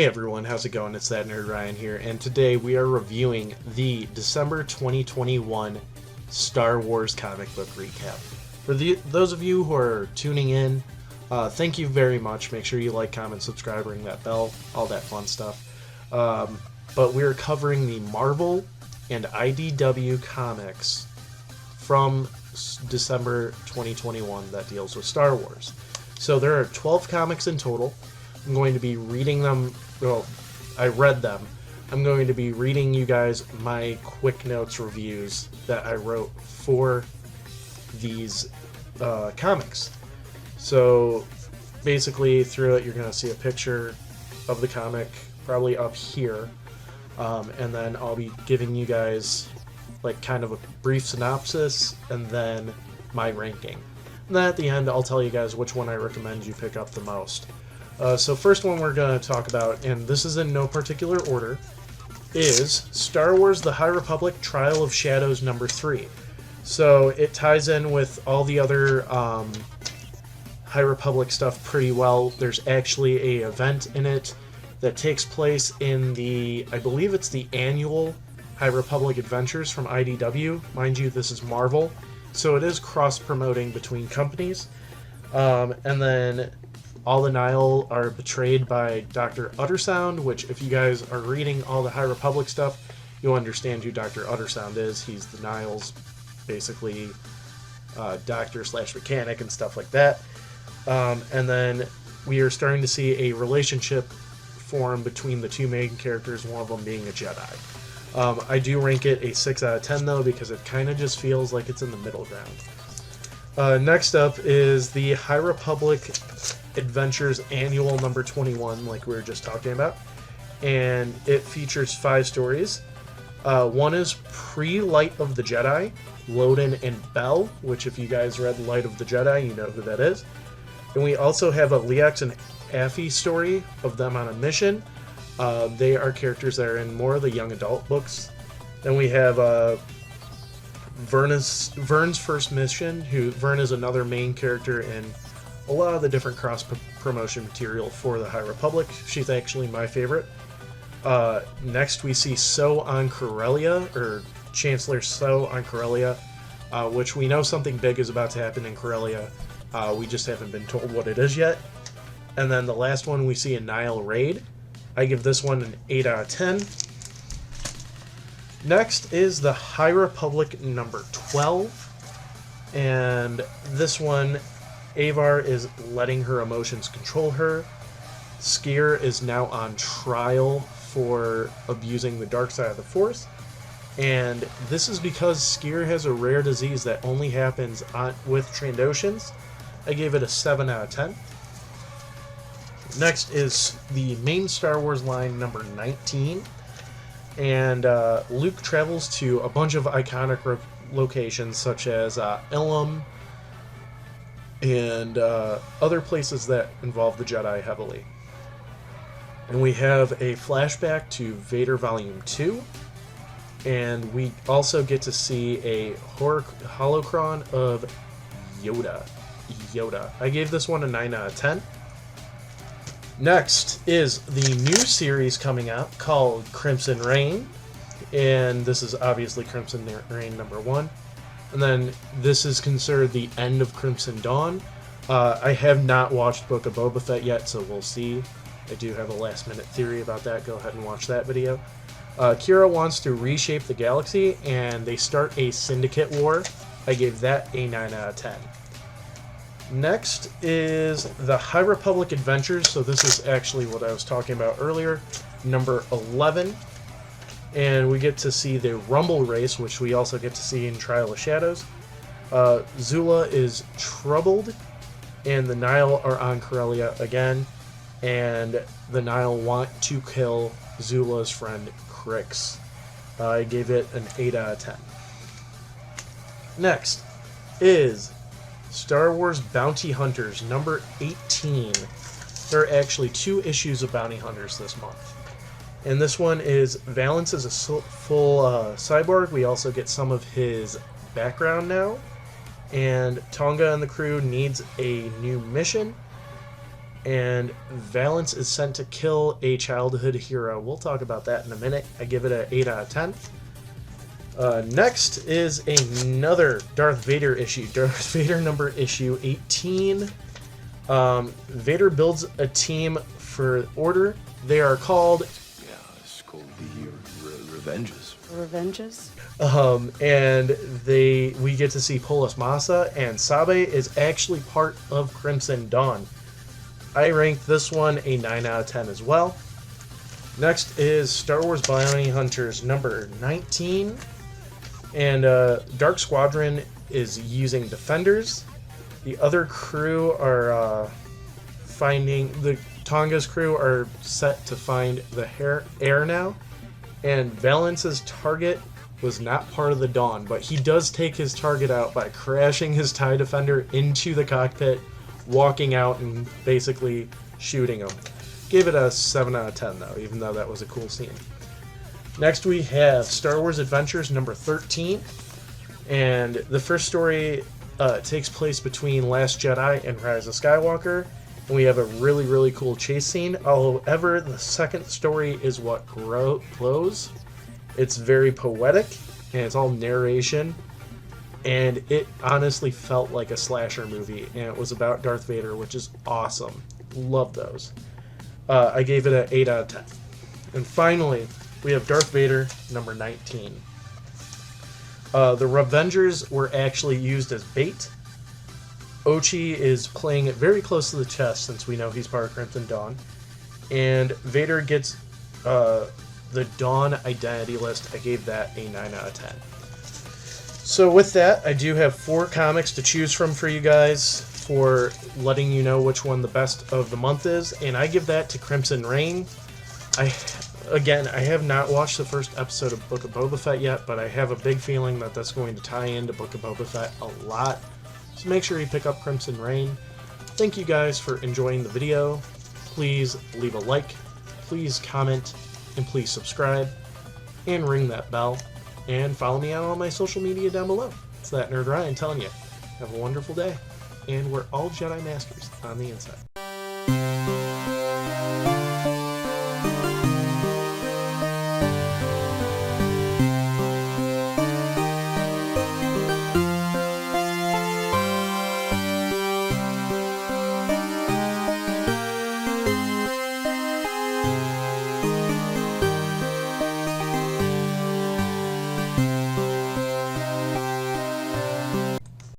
Hey everyone, how's it going? It's That Nerd Ryan here, and today we are reviewing the December 2021 Star Wars comic book recap. For those of you who are tuning in, thank you very much. Make sure you like, comment, subscribe, ring that bell, all that fun stuff. But we're covering the Marvel and IDW comics from December 2021 that deals with Star Wars. So there are 12 comics in total. I'm going to be reading them. Well, I read them. I'm going to be reading you guys my quick notes reviews that I wrote for these comics. So basically, through it, you're going to see a picture of the comic, probably up here, and then I'll be giving you guys like kind of a brief synopsis and then my ranking. And then at the end, I'll tell you guys which one I recommend you pick up the most. So first one we're going to talk about, and this is in no particular order, is Star Wars The High Republic Trial of Shadows number 3. So it ties in with all the other High Republic stuff pretty well. There's actually an event in it that takes place in the, I believe it's the annual High Republic Adventures from IDW. Mind you, this is Marvel, so it is cross-promoting between companies. And then all the Nihil are betrayed by Dr. Uttersound, which if you guys are reading all the High Republic stuff, you'll understand who Dr. Uttersound is. He's the Nihil's, basically, doctor / mechanic and stuff like that. And then we are starting to see a relationship form between the two main characters, one of them being a Jedi. I do rank it a 6 out of 10, though, because it kind of just feels like it's in the middle ground. Next up is the High Republic Adventures Annual number 21, like we were just talking about. And it features 5 stories. One is pre-Light of the Jedi, Loden and Bell, which if you guys read Light of the Jedi, you know who that is. And we also have a Leax and Affie story of them on a mission. They are characters that are in more of the young adult books. Then we have Vern's first mission, Vern is another main character in a lot of the different cross-promotion material for the High Republic. She's actually my favorite. Next we see So on Corellia, or Chancellor So on Corellia, which we know something big is about to happen in Corellia. We just haven't been told what it is yet. And then the last one we see a Nihil Raid. I give this one an 8 out of 10. Next is the High Republic number 12. And this one, Avar is letting her emotions control her. Sskeer is now on trial for abusing the dark side of the Force. And this is because Sskeer has a rare disease that only happens with Trandoshans. I gave it a 7 out of 10. Next is the main Star Wars line number 19. And Luke travels to a bunch of iconic locations such as Ilum and other places that involve the Jedi heavily. And we have a flashback to Vader Volume 2. And we also get to see a holocron of Yoda. I gave this one a 9 out of 10. Next is the new series coming out called Crimson Reign, and this is obviously Crimson Reign number 1. And then this is considered the end of Crimson Dawn. I have not watched Book of Boba Fett yet, so we'll see. I do have a last-minute theory about that. Go ahead and watch that video. Kira wants to reshape the galaxy, and they start a syndicate war. I gave that a 9 out of 10. Next is the High Republic Adventures, so this is actually what I was talking about earlier, number 11. And we get to see the Rumble Race, which we also get to see in Trial of Shadows. Zula is troubled, and the Nihil are on Corellia again, and the Nihil want to kill Zula's friend Crix. I gave it an 8 out of 10. Next is Star Wars Bounty Hunters number 18. There are actually 2 issues of Bounty Hunters this month. And this one is Valance is a full cyborg. We also get some of his background now. And Tonga and the crew needs a new mission. and Valance is sent to kill a childhood hero. We'll talk about that in a minute. I give it an 8 out of 10. Next is another Darth Vader issue. Darth Vader number issue 18. Vader builds a team for Order. They are called... Yeah, it's called the Revenges. Revenges? And we get to see Polis Massa, and Sabe is actually part of Crimson Dawn. I rank this one a 9 out of 10 as well. Next is Star Wars Bounty Hunters number 19. And Dark Squadron is using Defenders. The other crew are the Tonga's crew are set to find the air now. And Valance's target was not part of the Dawn, but he does take his target out by crashing his TIE Defender into the cockpit, walking out and basically shooting him. Gave it a 7 out of 10 though, even though that was a cool scene. Next we have Star Wars Adventures number 13, and the first story takes place between Last Jedi and Rise of Skywalker, and we have a really, really cool chase scene. However, the second story is what glows. It's very poetic, and it's all narration, and it honestly felt like a slasher movie, and it was about Darth Vader, which is awesome. Love those. I gave it an 8 out of 10. And finally, we have Darth Vader number 19. The Revengers were actually used as bait. Ochi is playing it very close to the chest since we know he's part of Crimson Dawn. And Vader gets the Dawn identity list. I gave that a 9 out of 10. So with that, I do have 4 comics to choose from for you guys for letting you know which one the best of the month is. And I give that to Crimson Reign. I have not watched the first episode of Book of Boba Fett yet, but I have a big feeling that that's going to tie into Book of Boba Fett a lot. So make sure you pick up Crimson Reign. Thank you guys for enjoying the video. Please leave a like, please comment, and please subscribe, and ring that bell, and follow me on all my social media down below. It's that Nerd Ryan telling you, have a wonderful day, and we're all Jedi Masters on the inside.